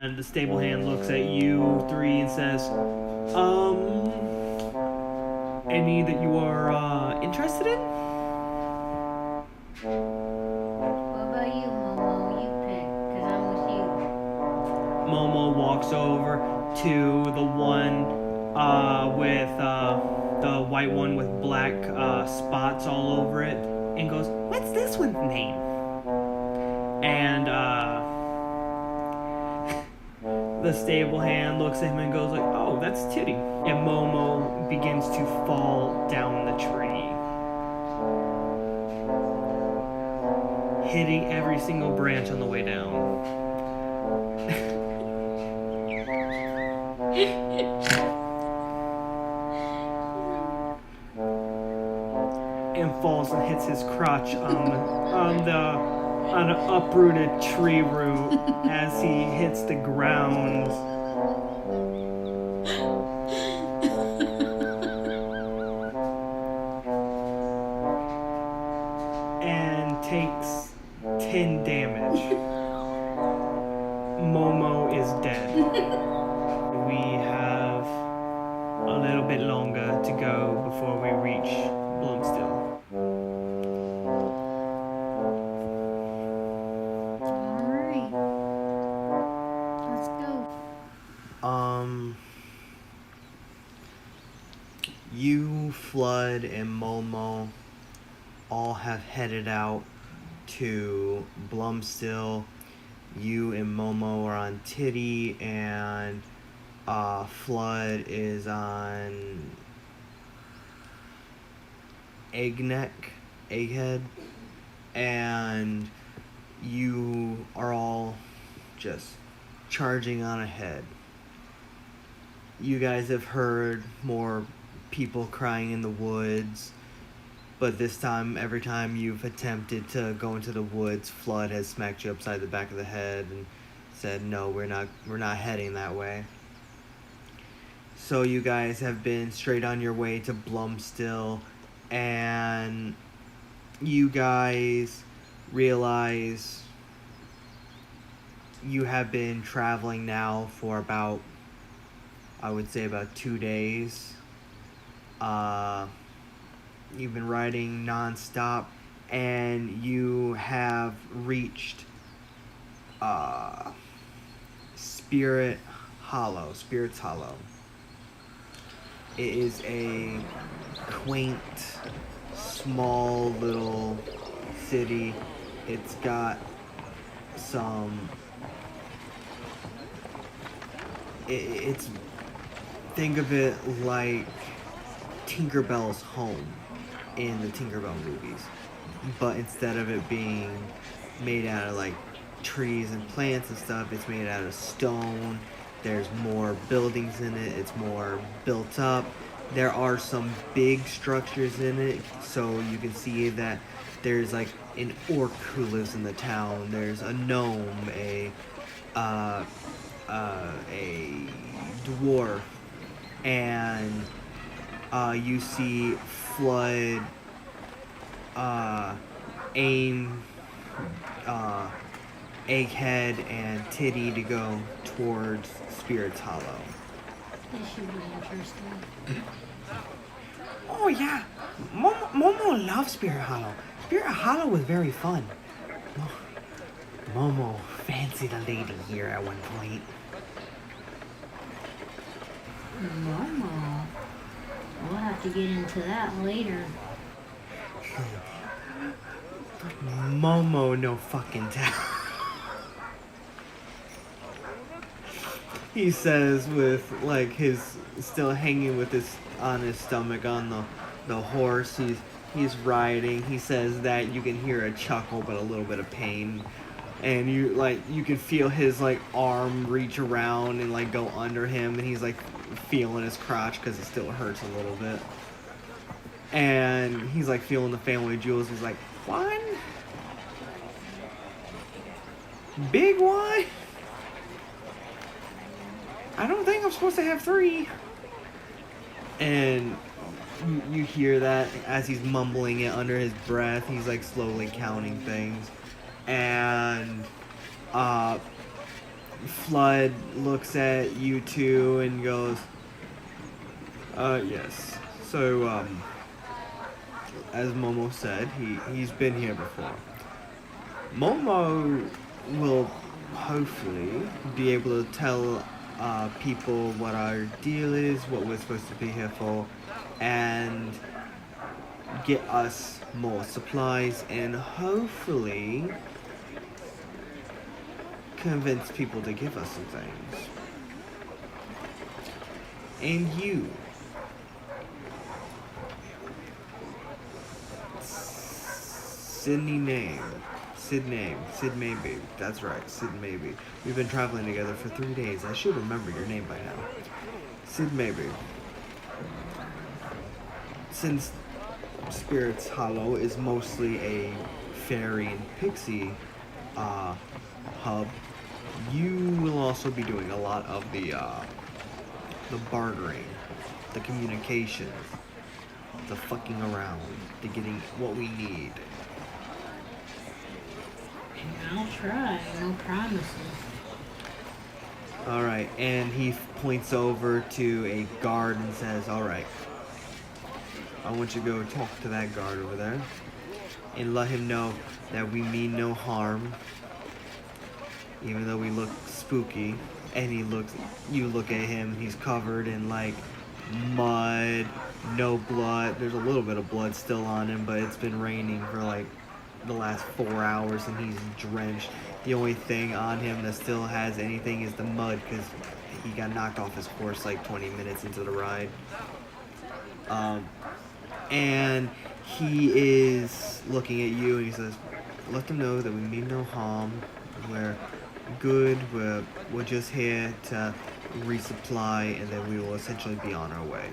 And the stable hand looks at you three and says, any that you are interested in? What about you, Momo? You pick, because I'm with you. Momo walks over to the one with the white one with black spots all over it and goes, "What's this one's name?" And the stable hand looks at him and goes like, "Oh, that's Titty." And Momo begins to fall down the tree, hitting every single branch on the way down. And falls and hits his crotch on an uprooted tree root as he hits the ground. And takes 10 damage. Momo is dead. We have a little bit longer to go before we reach Blumstill. Alright. Let's go. You, Flood, and Momo all have headed out to Blumstill. You and Momo are on Titty, and Flood is on Egghead, and you are all just charging on ahead. You guys have heard more people crying in the woods, but this time, every time you've attempted to go into the woods, Flood has smacked you upside the back of the head and said, "No, we're not heading that way." So you guys have been straight on your way to Blumstill, and you guys realize you have been traveling now for about, I would say, about 2 days. You've been riding nonstop, and you have reached Spirit's Hollow. It is a quaint, small little city. It's got some. It's think of it like Tinkerbell's home in the Tinkerbell movies, but instead of it being made out of like trees and plants and stuff, it's made out of stone. There's more buildings in it. It's more built up. There are some big structures in it, so you can see that there's like an orc who lives in the town. There's a gnome, a dwarf, and you see Flood aim Egghead and Titty to go towards Spirit's Hollow. This should be interesting. Oh yeah, Momo loves Spirit Hollow. Spirit Hollow was very fun. Momo fancied a lady here at one point. Momo. We'll have to get into that later. Momo no fucking tell. He says with like his still hanging with his on his stomach on the horse he's riding. He says that you can hear a chuckle but a little bit of pain, and you can feel his like arm reach around and like go under him, and he's like feeling his crotch because it still hurts a little bit, and he's like feeling the family jewels. He's like, one big one. I don't think I'm supposed to have 3. And you hear that as he's mumbling it under his breath. He's like slowly counting things. And Flood looks at you two and goes, yes. So, as Momo said, he's been here before. Momo will hopefully be able to tell people what our deal is, what we're supposed to be here for, and get us more supplies, and hopefully convince people to give us some things. And you, Sid Maybe. That's right, Sid Maybe. We've been traveling together for 3 days. I should remember your name by now. Sid Maybe. Since Spirit's Hollow is mostly a fairy and pixie hub, you will also be doing a lot of the bartering, the communications, the fucking around, the getting what we need. I'll try. No promises. Alright, and he points over to a guard and says, alright, I want you to go talk to that guard over there and let him know that we mean no harm, even though we look spooky. And you look at him, he's covered in like mud, no blood. There's a little bit of blood still on him, but it's been raining for like the last 4 hours and he's drenched. The only thing on him that still has anything is the mud, because he got knocked off his horse like 20 minutes into the ride. And he is looking at you and he says, let them know that we mean no harm, we're good, we're just here to resupply, and then we will essentially be on our way.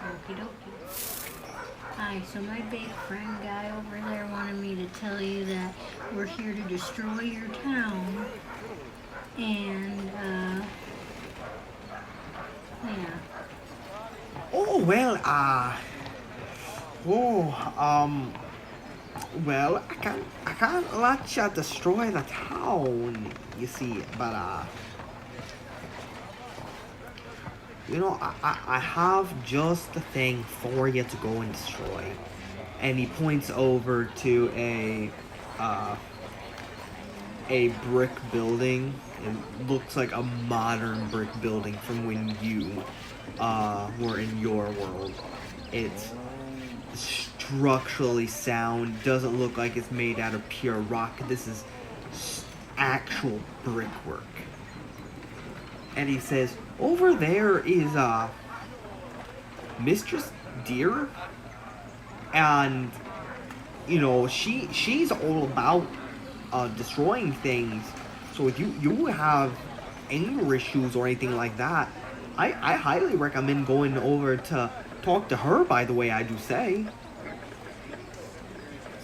Okie dokie. Hi, so my big friend guy over there wanted me to tell you that we're here to destroy your town. And, yeah. Oh, well, well, I can't let you destroy the town, you see, but, you know, I have just the thing for you to go and destroy. And he points over to a brick building. It looks like a modern brick building from when you were in your world. It's structurally sound, doesn't look like it's made out of pure rock. This is actual brickwork. And he says, over there is Mistress Deer, and you know she's all about destroying things. So if you have anger issues or anything like that, I highly recommend going over to talk to her, by the way, I do say.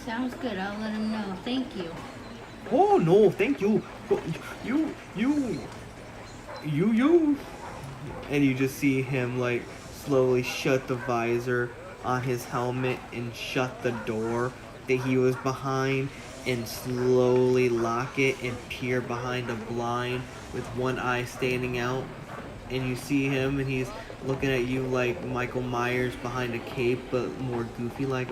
Sounds good. I'll let him know. Thank you. Oh, no, thank you. You. And you just see him, like, slowly shut the visor on his helmet and shut the door that he was behind and slowly lock it and peer behind a blind with one eye standing out. And you see him and he's looking at you like Michael Myers behind a cape, but more goofy, like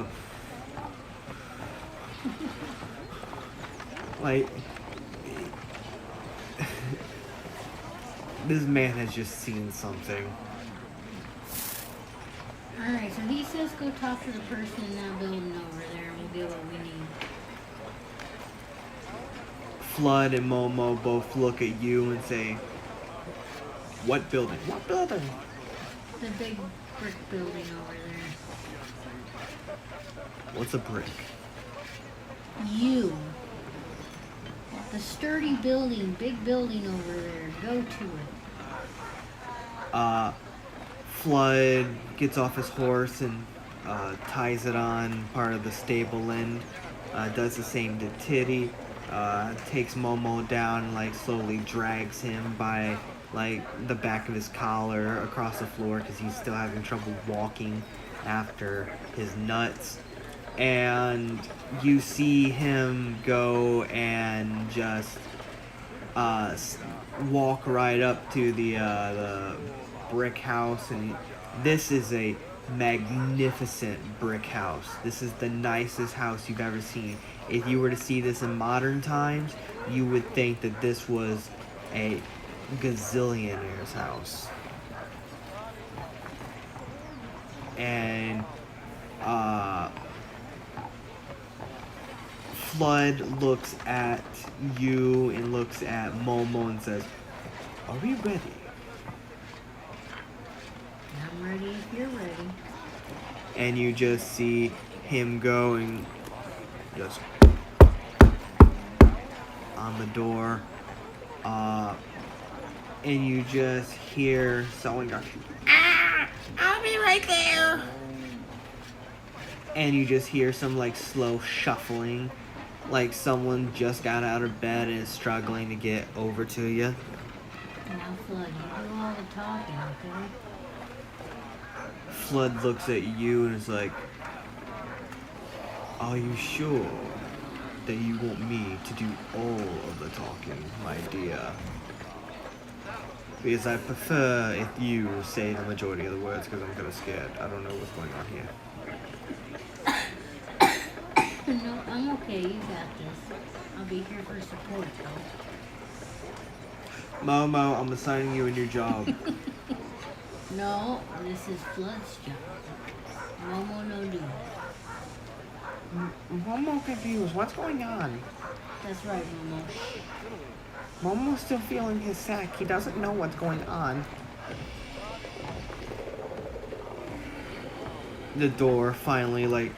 like this man has just seen something. Alright, so he says go talk to the person in that building over there and we'll get what we need. Flood and Momo both look at you and say, what building? What building? The big brick building over there. What's a brick? You. The sturdy building, big building over there. Go to it. Flood gets off his horse and ties it on part of the stable end. Does the same to Titty. Takes Momo down and like slowly drags him by like the back of his collar across the floor because he's still having trouble walking after his nuts. and you see him go and just walk right up to the brick house, and this is a magnificent brick house. This is the nicest house you've ever seen. If you were to see this in modern times, you would think that this was a gazillionaire's house. And Flood looks at you and looks at Momo and says, "Are we ready?" I'm ready if you're ready. And you just see him go and just on the door, and you just hear someone go, "Ah, I'll be right there." And you just hear some like slow shuffling, like someone just got out of bed and is struggling to get over to you. Now, Flood, you do all the talking, okay? Flood looks at you and is like, "Are you sure that you want me to do all of the talking, my dear? Because I prefer if you say the majority of the words, because I'm kind of scared. I don't know what's going on here." No, I'm okay. You got this. I'll be here for support, though. Momo, I'm assigning you a new job. No, this is Flood's job. Momo no do. Momo confused. What's going on? That's right, Momo. Shh. Momo's still feeling his sack. He doesn't know what's going on. The door finally like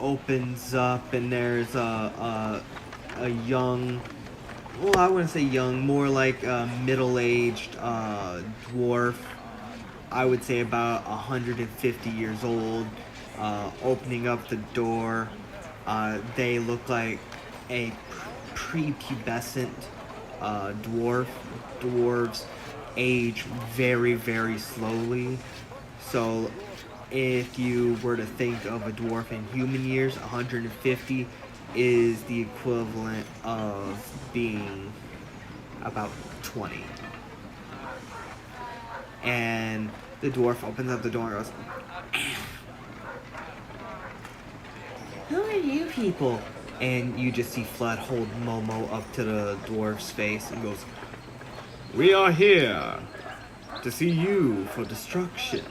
opens up, and there's a young, well, I wouldn't say young, more like a middle-aged dwarf. I would say about 150 years old, opening up the door. They look like a prepubescent dwarf. Dwarves age very, very slowly. So if you were to think of a dwarf in human years, 150 is the equivalent of being about 20. And the dwarf opens up the door and goes, "Who are you people?" And you just see Flood hold Momo up to the dwarf's face and goes, "We are here to see you for destruction."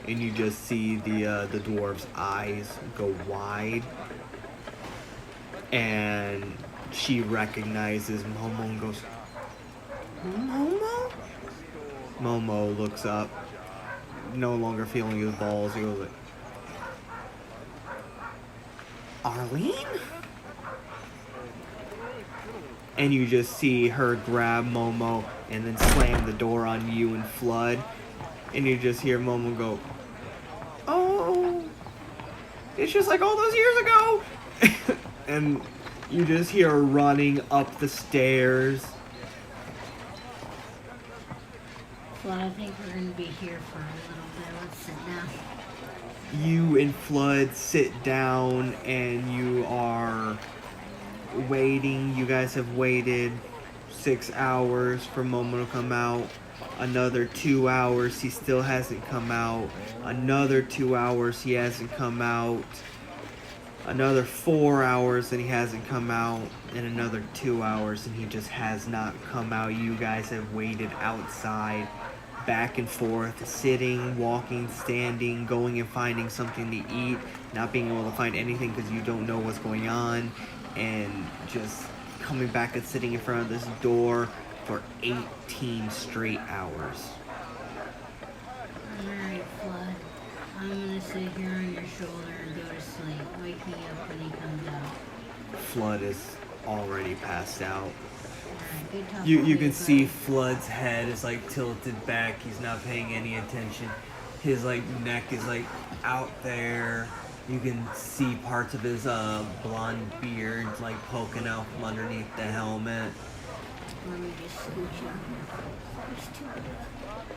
And you just see the dwarf's eyes go wide, and she recognizes Momo and goes, "Momo?" Momo looks up, no longer feeling his balls. He goes like, "Arlene?" And you just see her grab Momo and then slam the door on you and Flood. And you just hear Momo go, "Oh, it's just like all those years ago." And you just hear her running up the stairs. Flood, I think we're going to be here for a little bit. Let's sit down. You and Flood sit down and you are waiting. You guys have waited 6 hours for Momo to come out. Another 2 hours, he still hasn't come out. Another 2 hours, he hasn't come out. Another 4 hours and he hasn't come out. And another 2 hours and he just has not come out. You guys have waited outside, back and forth, sitting, walking, standing, going and finding something to eat, not being able to find anything because you don't know what's going on, and just coming back and sitting in front of this door for 18 straight hours. Alright, Flood. I'm going to sit here on your shoulder and go to sleep. Wake me up when he comes out. Flood is already passed out. Alright, good talking You to can buddy. see Flood's head is like tilted back. He's not paying any attention. His like neck is like out there. You can see parts of his blonde beard like poking out from underneath the helmet. Let me just scooch you. There's two.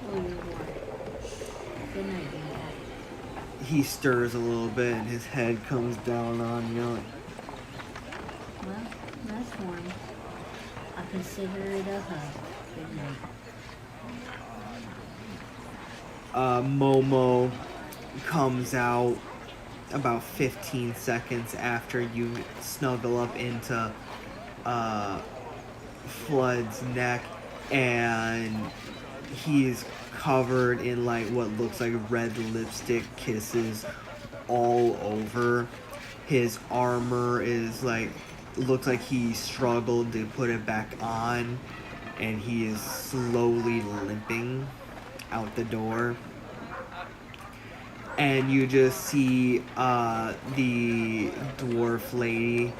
Oh, you're one. Good night, baby. he stirs a little bit and his head comes down on you. Well, that's warm. I consider it a hug. Good night. Momo comes out about 15 seconds after you snuggle up into Flood's neck, and he's covered in like what looks like red lipstick kisses all over. His armor is like, looks like he struggled to put it back on, and he is slowly limping out the door. And you just see the dwarf lady,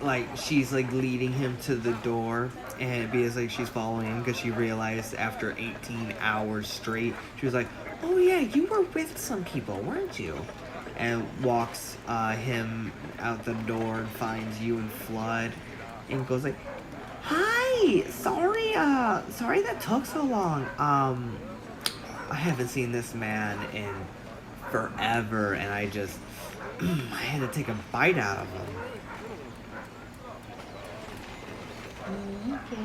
like she's like leading him to the door, and because like she's following him because she realized after 18 hours straight, she was like, oh yeah, you were with some people, weren't you? And walks him out the door and finds you and Flood, and goes like, hi, sorry that took so long. I haven't seen this man in forever, and I just I had to take a bite out of him. Okay.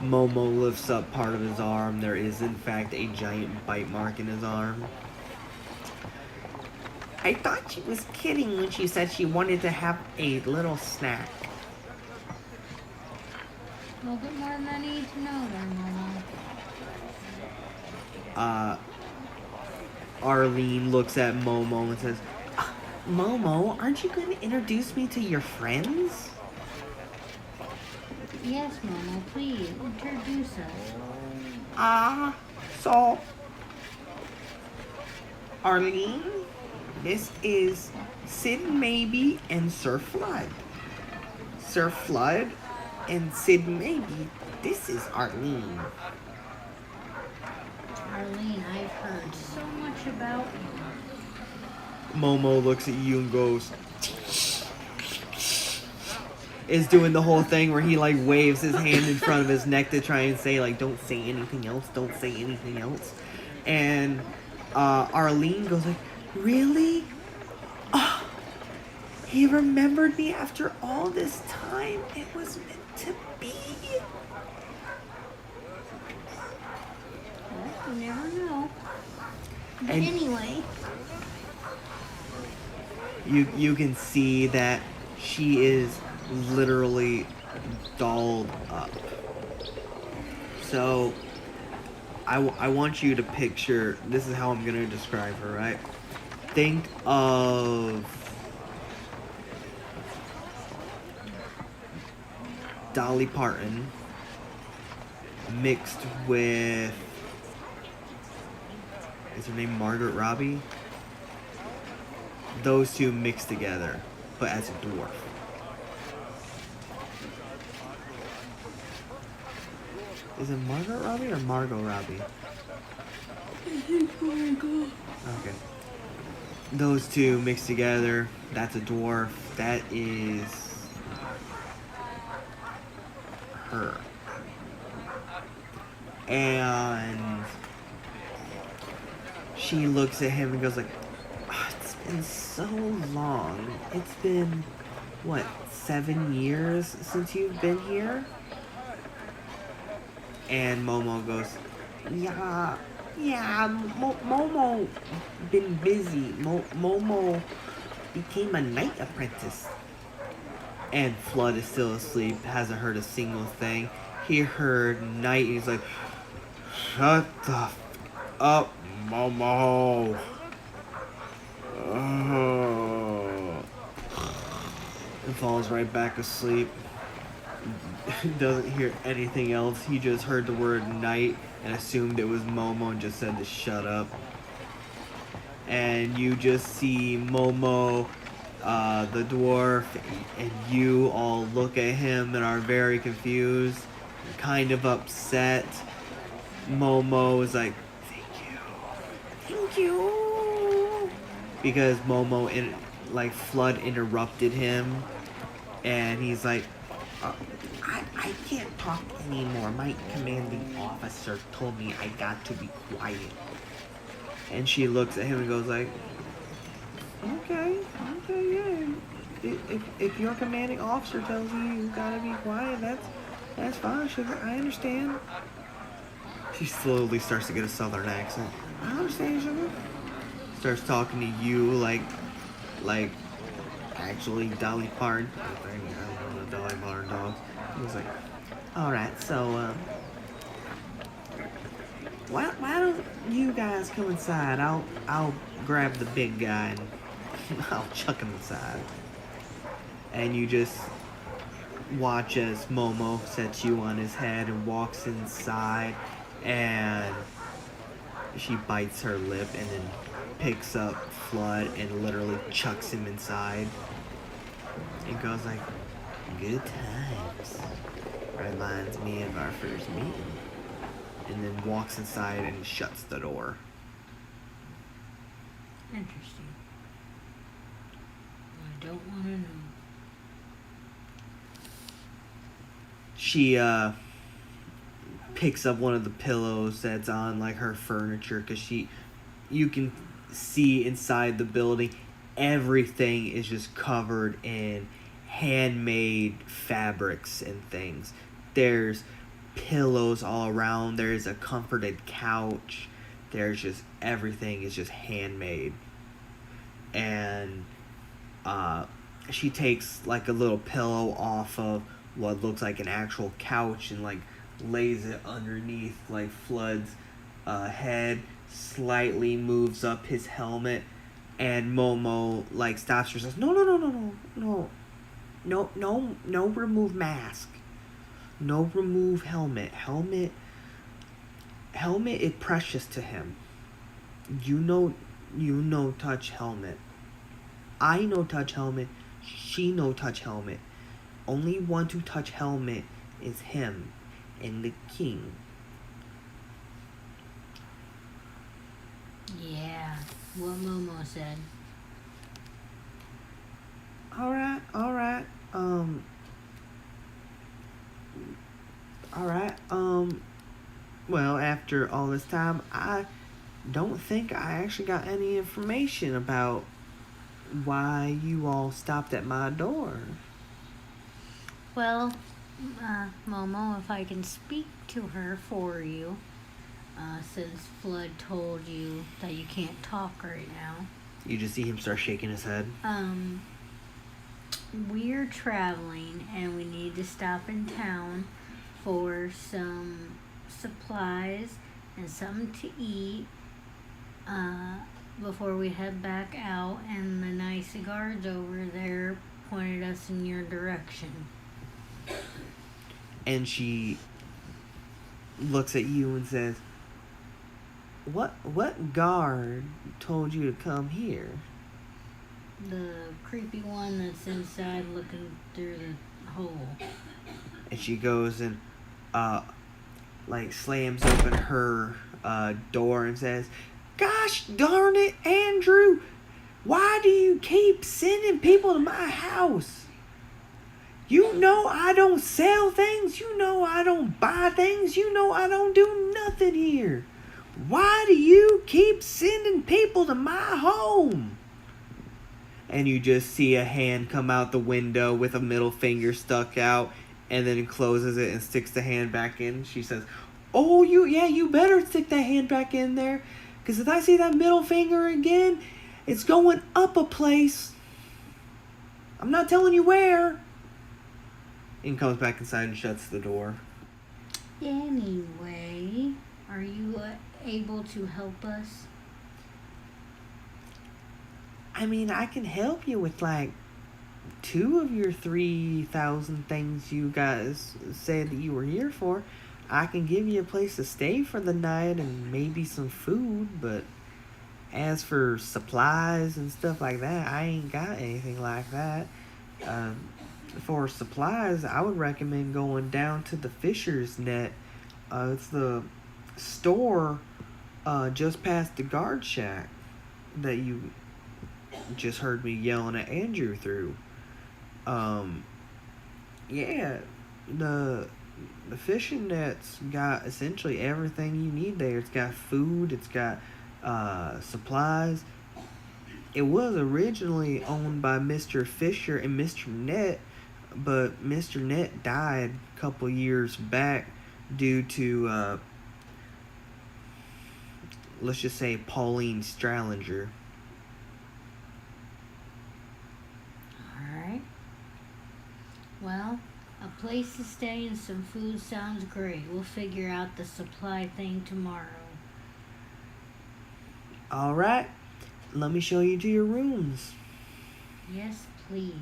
Momo lifts up part of his arm. There is, in fact, a giant bite mark in his arm. I thought she was kidding when she said she wanted to have a little snack. A little bit more than I need to know there, Mama. Arlene looks at Momo and says, Momo, aren't you going to introduce me to your friends? Yes, Mama, please, introduce us. So, Arlene, this is Sid Maybe and Sir Flood. Sir Flood and Sid Maybe, this is Arlene. Arlene, I've heard so much about you. Momo looks at you and goes, is doing the whole thing where he like waves his hand in front of his neck to try and say like, don't say anything else, don't say anything else. And Arlene goes like, really? Oh, he remembered me after all this time. It was meant to be. Well, you never know. But And anyway. you can see that she is literally dolled up. So I want you to picture, this is how I'm going to describe her, right? Think of Dolly Parton mixed with, is her name Margaret Robbie? Those two mixed together, but as a dwarf. Is it Margaret Robbie or Margot Robbie? I think Margot. Okay. Those two mixed together, that's a dwarf. That is her. And she looks at him and goes like, oh, it's been so long. It's been, what, 7 years since you've been here? And Momo goes, yeah, Momo been busy. Momo became a Knight Apprentice. And Flood is still asleep, hasn't heard a single thing. He heard Knight, he's like, shut the f up, Momo. And falls right back asleep. Doesn't hear anything else. He just heard the word Knight and assumed it was Momo and just said to shut up. And you just see Momo, the dwarf, and you all look at him and are very confused, kind of upset. Momo is like, thank you, because Momo, Flood interrupted him, and he's like, I can't talk anymore. My commanding officer told me I got to be quiet. And she looks at him and goes like, okay, yeah. If your commanding officer tells you gotta be quiet, that's fine, sugar. I understand. She slowly starts to get a southern accent. I understand, sugar. Starts talking to you like actually Dolly Parton. I don't know the Dolly Parton dogs. He was like, all right, so why don't you guys come inside? I'll grab the big guy and I'll chuck him inside. And you just watch as Momo sets you on his head and walks inside, and she bites her lip and then picks up Flood and literally chucks him inside. It goes like, good times. Reminds me of our first meeting. And then walks inside and shuts the door. Interesting. I don't want to know. She picks up one of the pillows that's on like her furniture, because you can see inside the building everything is just covered in handmade fabrics and things. There's pillows all around. There's a comforted couch. There's just everything is just handmade. And she takes like a little pillow off of what looks like an actual couch and like lays it underneath like Flood's head, slightly moves up his helmet, and Momo like stops her and says, no, remove mask, no, remove helmet is precious to him. You know touch helmet. I know touch helmet. She know touch helmet. Only one to touch helmet is him and the king. Yeah, what Momo said. Alright. Well, after all this time, I don't think I actually got any information about why you all stopped at my door. Well, Momo, if I can speak to her for you, since Flood told you that you can't talk right now. You just see him start shaking his head. We're traveling and we need to stop in town for some supplies and something to eat before we head back out, and the nice guards over there pointed us in your direction. And she looks at you and says, What guard told you to come here? The creepy one that's inside looking through the hole. And she goes and slams open her door and says, gosh darn it, Andrew, why do you keep sending people to my house? You know I don't sell things. You know I don't buy things. You know I don't do nothing here. Why do you keep sending people to my home? And you just see a hand come out the window with a middle finger stuck out, and then closes it and sticks the hand back in. She says, oh, you better stick that hand back in there, because if I see that middle finger again, it's going up a place. I'm not telling you where. And comes back inside and shuts the door. Anyway, are you able to help us? I mean, I can help you with like 2 of your 3,000 things you guys said that you were here for. I can give you a place to stay for the night and maybe some food, but as for supplies and stuff like that, I ain't got anything like that. For supplies, I would recommend going down to the Fisher's Net. It's the store just past the guard shack that you just heard me yelling at Andrew through. Yeah, the fishing net's got essentially everything you need there. It's got food. It's got supplies. It was originally owned by Mr. Fisher and Mr. Net, but Mr. Net died a couple years back due to let's just say Pauline Stralinger. Alright. Well, a place to stay and some food sounds great. We'll figure out the supply thing tomorrow. All right, let me show you to your rooms. Yes, please.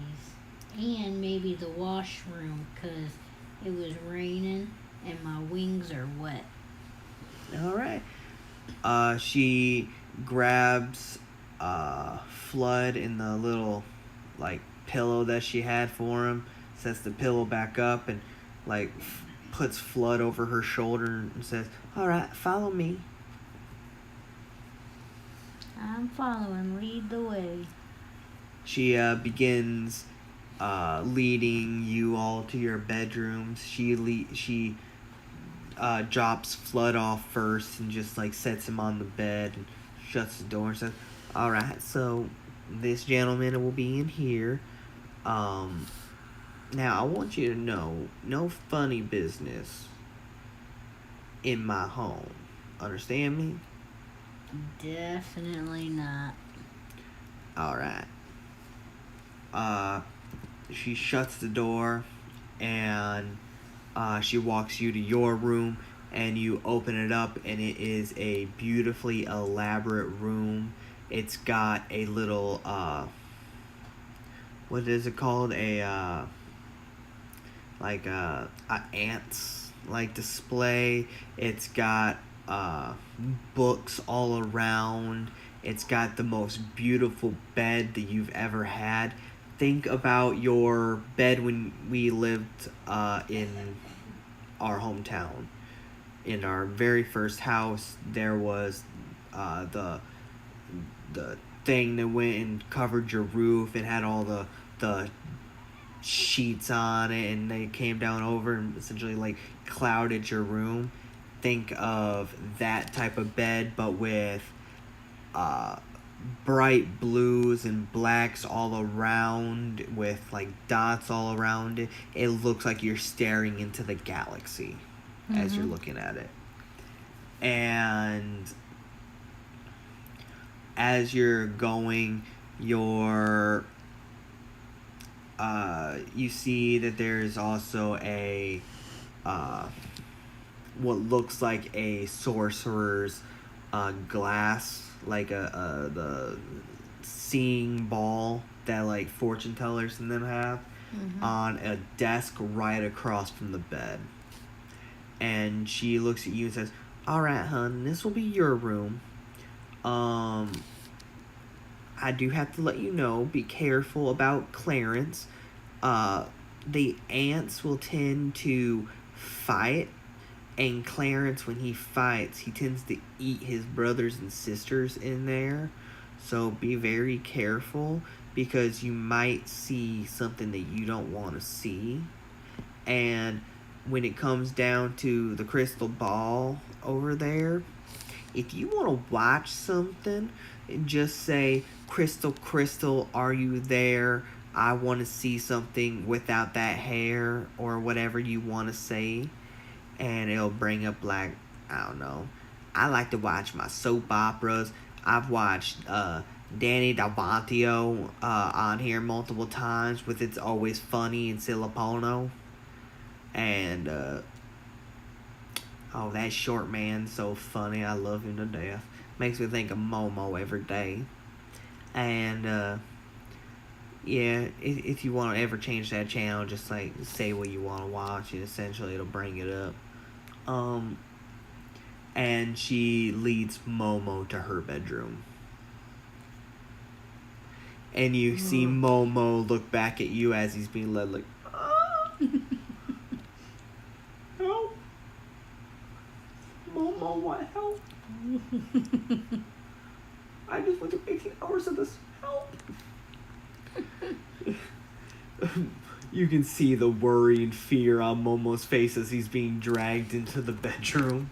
And maybe the washroom, 'cause it was raining and my wings are wet. All right. She grabs Flood in the little like pillow that she had for him, sets the pillow back up, and like puts Flood over her shoulder and says, "All right, follow me." I'm following. Lead the way. She begins leading you all to your bedrooms. She drops Flood off first and just like sets him on the bed and shuts the door and says, "All right, so this gentleman will be in here. Now I want you to know, no funny business in my home. Understand me?" Definitely not. All right. She shuts the door and she walks you to your room, and you open it up, and it is a beautifully elaborate room. It's got a little what is it called? A ants like display. It's got books all around. It's got the most beautiful bed that you've ever had. Think about your bed when we lived in our hometown. In our very first house, there was the thing that went and covered your roof. It had all the sheets on it, and they came down over and essentially like clouded your room. Think of that type of bed, but with bright blues and blacks all around, with like dots all around it. It looks like you're staring into the galaxy as you're looking at it. And as you're going, you see that there's also a what looks like a sorcerer's glass, like the seeing ball that like fortune tellers and them have, on a desk right across from the bed. And she looks at you and says, "All right, hun, this will be your room. I do have to let you know, be careful about Clarence. The ants will tend to fight, and Clarence, when he fights, he tends to eat his brothers and sisters in there. So be very careful, because you might see something that you don't want to see. And when it comes down to the crystal ball over there, if you want to watch something, just say, 'Crystal, Crystal, are you there? I want to see something without that hair,' or whatever you want to say. And it'll bring up, like, I don't know. I like to watch my soap operas. I've watched Danny Davancio on here multiple times with It's Always Funny and Silipono. And that short man's so funny. I love him to death. Makes me think of MoMo every day. And yeah, if you want to ever change that channel, just like say what you want to watch, and essentially it'll bring it up. And she leads Momo to her bedroom. And you see Momo look back at you as he's being led, like, help. Momo, what help? I just went through 18 hours of this. Help. You can see the worry and fear on Momo's face as he's being dragged into the bedroom.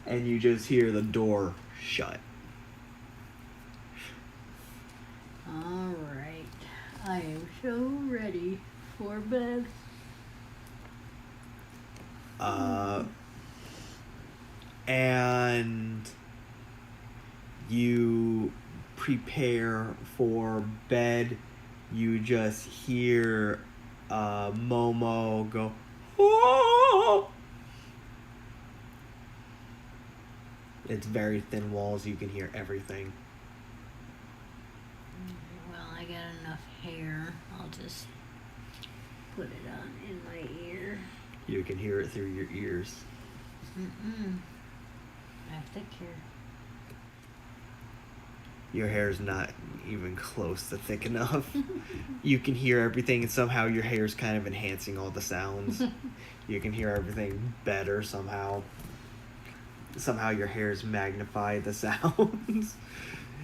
And you just hear the door shut. Alright. I am so ready for bed. And you prepare for bed. You just hear Momo go, "Oh!" It's very thin walls. You can hear everything. Well, I got enough hair. I'll just put it on in my ear. You can hear it through your ears. I have thick hair. Your hair's not even close to thick enough. You can hear everything, and somehow your hair's kind of enhancing all the sounds. You can hear everything better somehow. Somehow your hair's magnified the sounds.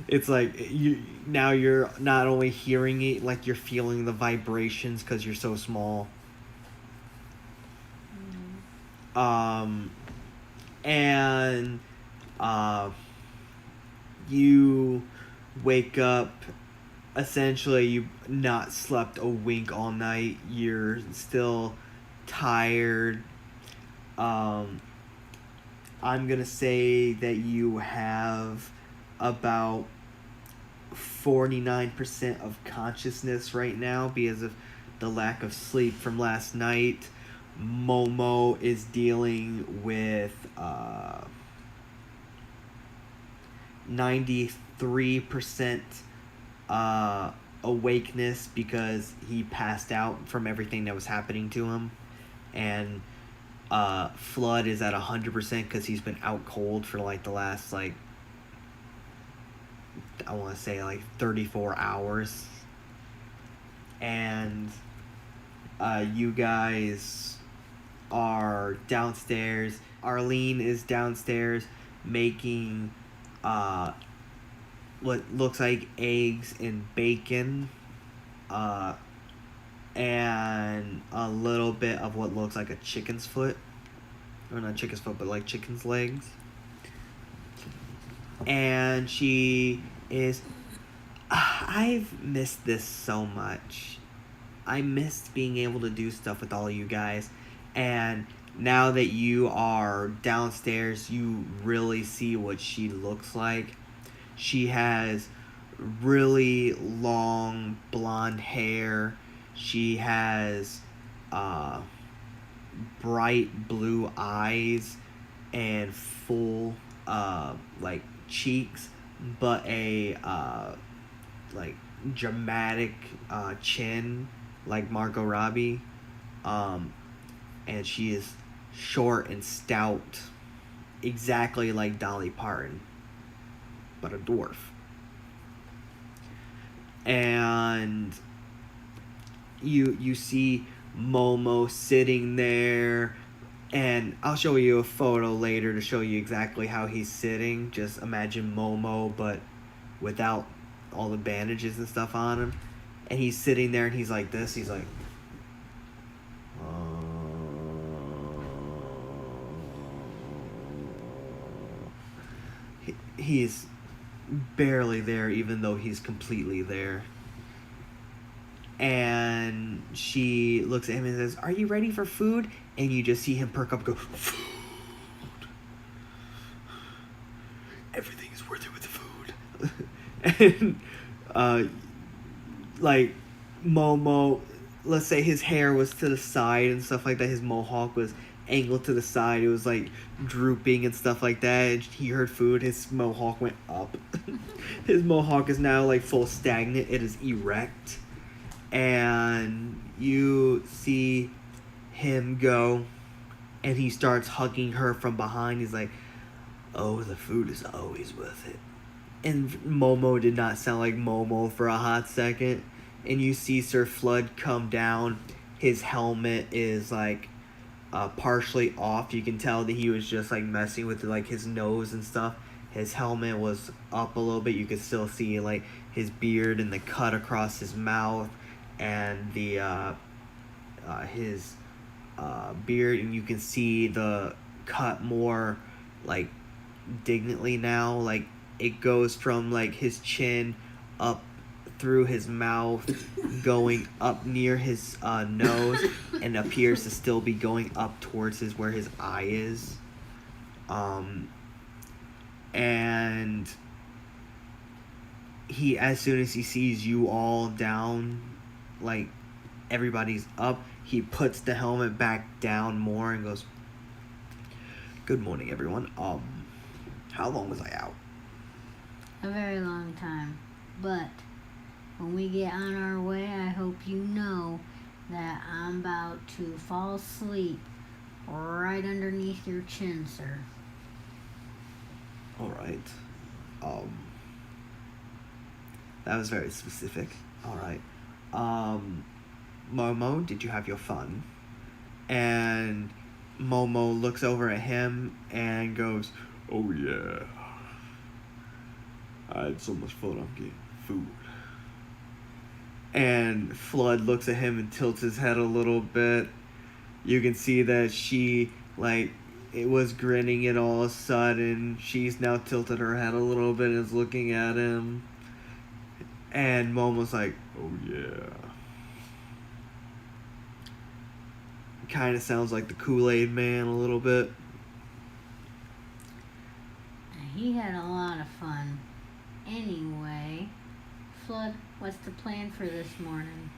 It's like you're not only hearing it, like you're feeling the vibrations because you're so small. And you wake up. Essentially, you've not slept a wink all night. You're still tired. I'm gonna say that you have about 49% of consciousness right now because of the lack of sleep from last night. Momo is dealing with 93% awakeness because he passed out from everything that was happening to him. And Flood is at 100% because he's been out cold for like the last, like, I want to say like 34 hours. And you guys are downstairs. Arlene is downstairs making what looks like eggs and bacon, and a little bit of what looks like a chicken's foot. Or not chicken's foot, but like chicken's legs. And she is... I've missed this so much. I missed being able to do stuff with all of you guys. And now that you are downstairs, you really see what she looks like. She has really long blonde hair. She has bright blue eyes and full like cheeks, but a like dramatic chin like Margot Robbie. And she is short and stout, exactly like Dolly Parton, but a dwarf. And you see Momo sitting there, and I'll show you a photo later to show you exactly how he's sitting. Just imagine Momo, but without all the bandages and stuff on him. And he's sitting there and he's like this. He's like, he's barely there, even though he's completely there. And she looks at him and says, "Are you ready for food?" And you just see him perk up and go, "Food. Everything is worth it with the food." And like Momo, let's say his hair was to the side and stuff like that. His mohawk was angled to the side. It was like drooping and stuff like that. And he heard food. His mohawk went up. His mohawk is now like full stagnant. It is erect. And you see him go, and he starts hugging her from behind. He's like, "Oh, the food is always worth it." And Momo did not sound like Momo for a hot second. And you see Sir Flood come down. His helmet is like partially off. You can tell that he was just like messing with like his nose and stuff. His helmet was up a little bit. You could still see like his beard and the cut across his mouth and the his beard, and you can see the cut more like dignantly now. Like it goes from like his chin up through his mouth, going up near his nose, and appears to still be going up towards where his eye is. And he, as soon as he sees you all down, like everybody's up, he puts the helmet back down more and goes, "Good morning, everyone. How long was I out?" A very long time. But when we get on our way, I hope you know that I'm about to fall asleep right underneath your chin, sir. All right. That was very specific. All right. Momo, did you have your fun? And Momo looks over at him and goes, "Oh yeah. I had so much fun. I'm getting food." And Flood looks at him and tilts his head a little bit. You can see that she, like, it was grinning, and all of a sudden she's now tilted her head a little bit and is looking at him. And Momo's like, "Oh yeah." Kind of sounds like the Kool-Aid Man a little bit. He had a lot of fun. Anyway, Flood, what's the plan for this morning?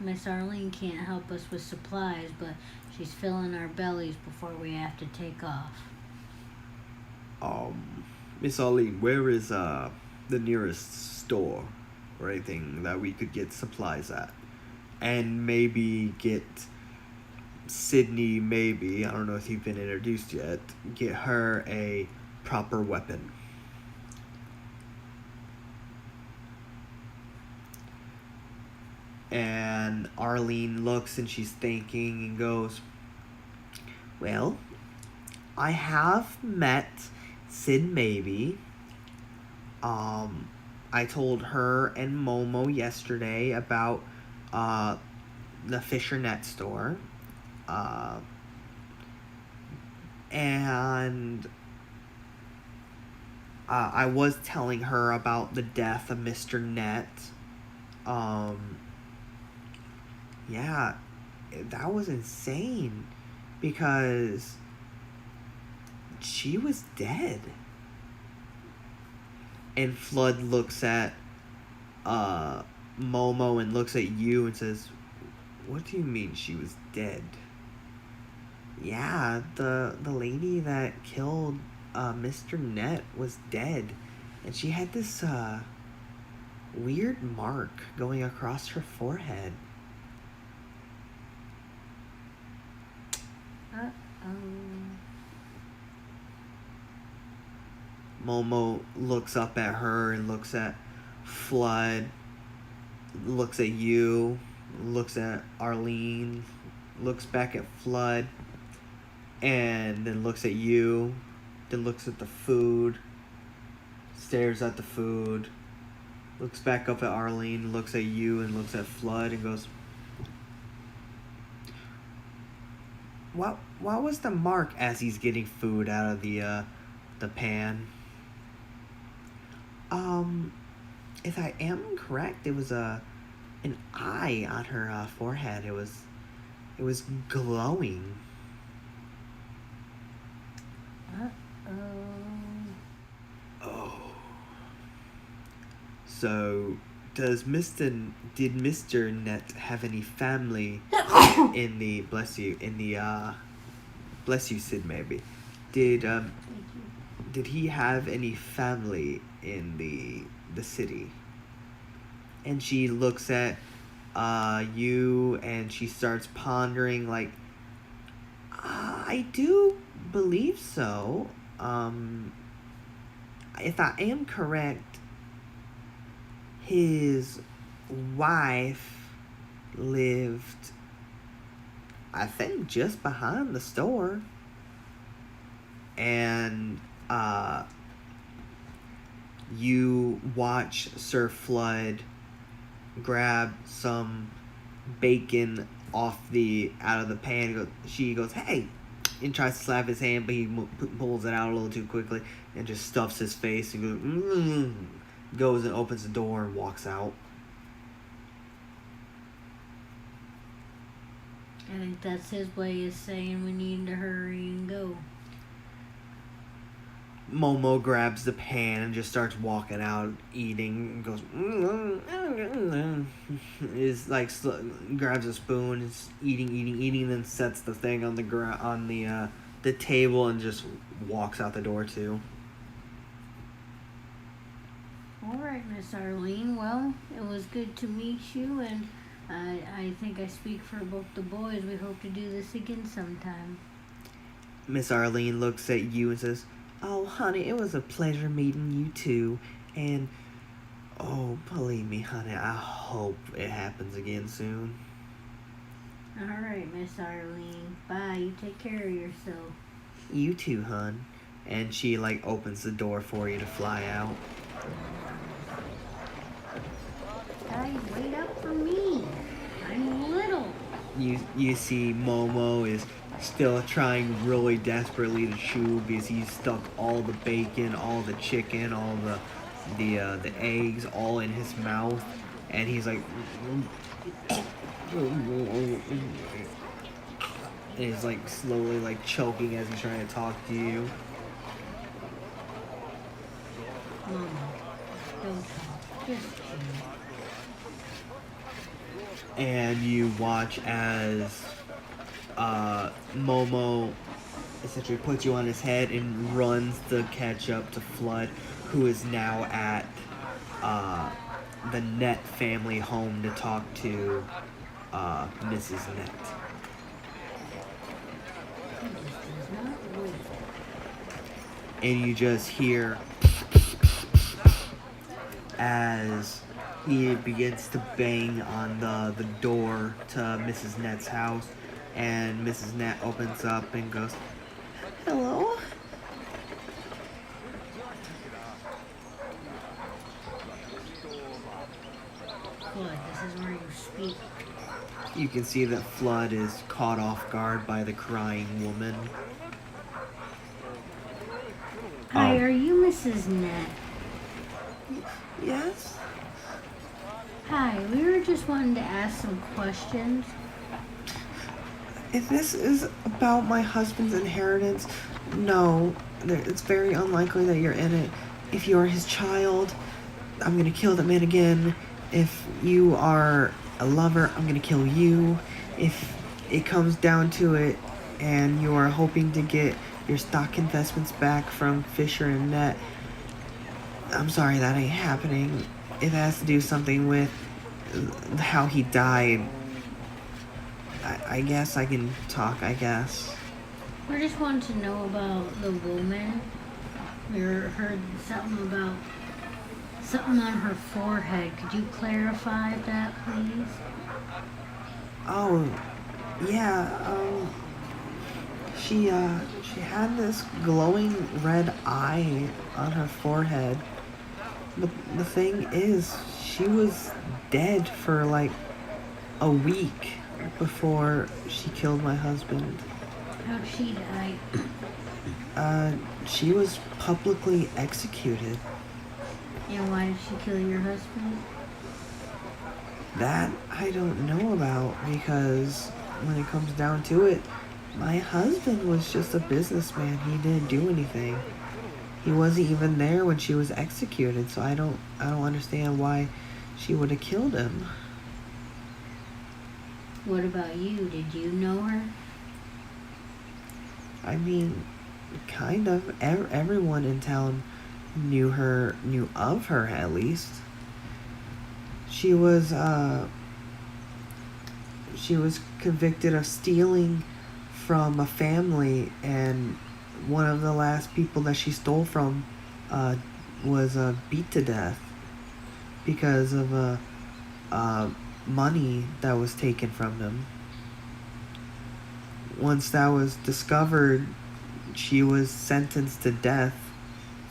Miss Arlene can't help us with supplies, but she's filling our bellies before we have to take off. Miss Arlene, where is the nearest store or anything that we could get supplies at? And maybe get Sydney, maybe, I don't know if you've been introduced yet, get her a proper weapon. And Arlene looks and she's thinking and goes, "Well, I have met Sid maybe. I told her and Momo yesterday about the Fisher Net store. And I was telling her about the death of Mr. Net. Yeah, that was insane because she was dead." And Flood looks at Momo and looks at you and says, "What do you mean she was dead?" "Yeah, the lady that killed Mr. Net was dead, and she had this weird mark going across her forehead." Momo looks up at her and looks at Flood, looks at you, looks at Arlene, looks back at Flood, and then looks at you, then looks at the food, stares at the food, looks back up at Arlene, looks at you, and looks at Flood and goes, What was the mark?" as he's getting food out of the pan. If I am correct, it was an eye on her forehead. It was glowing. Oh. So, did Mr. Net have any family in the bless you Sid maybe? Did he have any family in the city? And she looks at you and she starts pondering like, "I do believe so. If I am correct, his wife lived, I think, just behind the store. And you watch Sir Flood grab some bacon out of the pan. She goes, "Hey," and tries to slap his hand, but he pulls it out a little too quickly and just stuffs his face and goes and opens the door and walks out. I think that's his way of saying we need to hurry and go. Momo grabs the pan and just starts walking out, eating, and goes, is like, grabs a spoon, is eating, then sets the thing on the table and just walks out the door too. Alright, Miss Arlene, well, it was good to meet you, and I think I speak for both the boys. We hope to do this again sometime. Miss Arlene looks at you and says, "Oh, honey, it was a pleasure meeting you too. And, oh, believe me, honey, I hope it happens again soon." Alright, Miss Arlene. Bye. You take care of yourself. You too, hun. And she, opens the door for you to fly out. Guys, wait up for me. I'm little. You see Momo is still trying really desperately to chew because he's stuck all the bacon, all the chicken, all the eggs all in his mouth, and he's like, and he's slowly choking as he's trying to talk to you. Mama, don't talk. Just chew. And you watch as Momo essentially puts you on his head and runs the ketchup to Flood, who is now at the Net family home to talk to Mrs. Net. And you just hear as he begins to bang on the door to Mrs. Net's house, and Mrs. Net opens up and goes, "Hello?" Flood, this is where you speak. You can see that Flood is caught off guard by the crying woman. Hi, are you Mrs. Net? Yes? Hi, we were just wanting to ask some questions. If this is about my husband's inheritance, no, it's very unlikely that you're in it. If you're his child, I'm gonna kill the man again. If you are a lover, I'm gonna kill you. If it comes down to it and you are hoping to get your stock investments back from Fisher and Net, I'm sorry, that ain't happening. It has to do something with how he died. I guess I can talk, I guess. We just wanted to know about the woman. We heard something on her forehead. Could you clarify that, please? Oh, yeah, she had this glowing red eye on her forehead. But the thing is, she was dead for a week before she killed my husband. How'd she die? She was publicly executed. And why did she kill your husband? That I don't know about, because when it comes down to it, my husband was just a businessman. He didn't do anything. He wasn't even there when she was executed, so I don't understand why she would have killed him. What about you? Did you know her? I mean, kind of. Everyone in town knew of her at least. She was convicted of stealing from a family, and one of the last people that she stole from was beat to death because of money that was taken from him. Once that was discovered, she was sentenced to death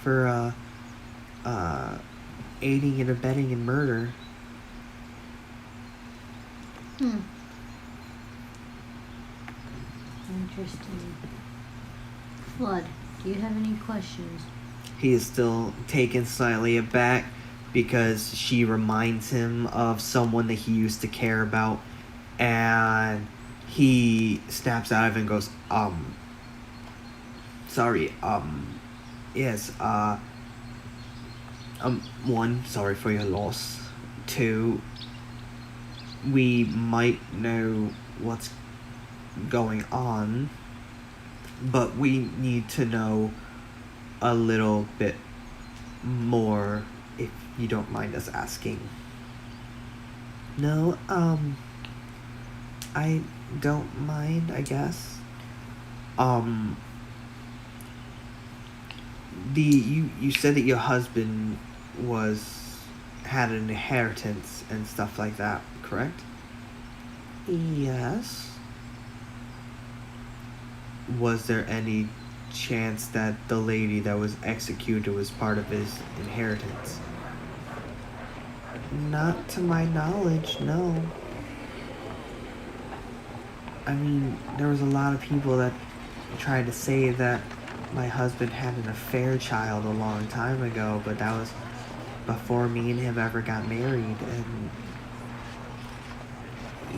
for aiding and abetting in murder. Interesting. Flood, do you have any questions? He is still taken slightly aback because she reminds him of someone that he used to care about, and he snaps out of it and goes, sorry, yes, one, sorry for your loss. Two, we might know what's going on, but we need to know a little bit more, if you don't mind us asking. No, I don't mind, I guess. You said that your husband had an inheritance and stuff like that, correct? Yes. Was there any chance that the lady that was executed was part of his inheritance? Not to my knowledge, no. I mean, there was a lot of people that tried to say that my husband had an affair child a long time ago, but that was before me and him ever got married. And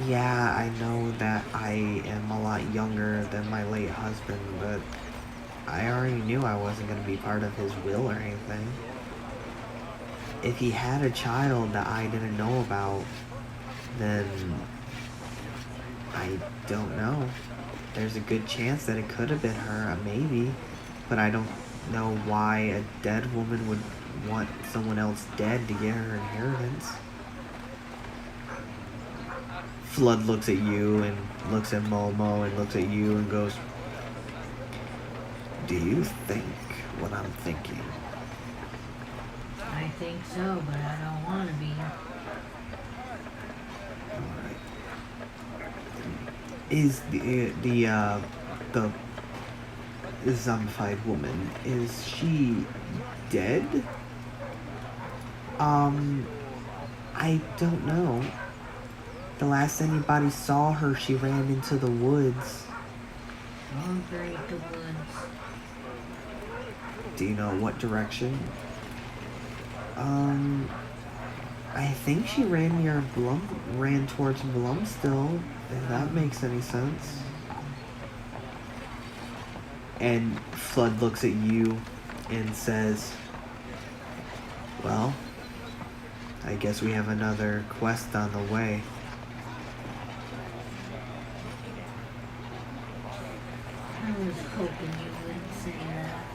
yeah, I know that I am a lot younger than my late husband, but I already knew I wasn't going to be part of his will or anything. If he had a child that I didn't know about, then I don't know. There's a good chance that it could have been her, maybe, but I don't know why a dead woman would want someone else dead to get her inheritance. Flood looks at you and looks at Momo and looks at you and goes, do you think what I'm thinking? I think so, but I don't want to be. Alright. Is the zombified woman, is she dead? I don't know. The last anybody saw her, she ran into the woods. Don't break the woods. Do you know what direction? I think she ran towards Blumstill, if that makes any sense. And Flood looks at you and says, well, I guess we have another quest on the way. I was hoping you wouldn't say that.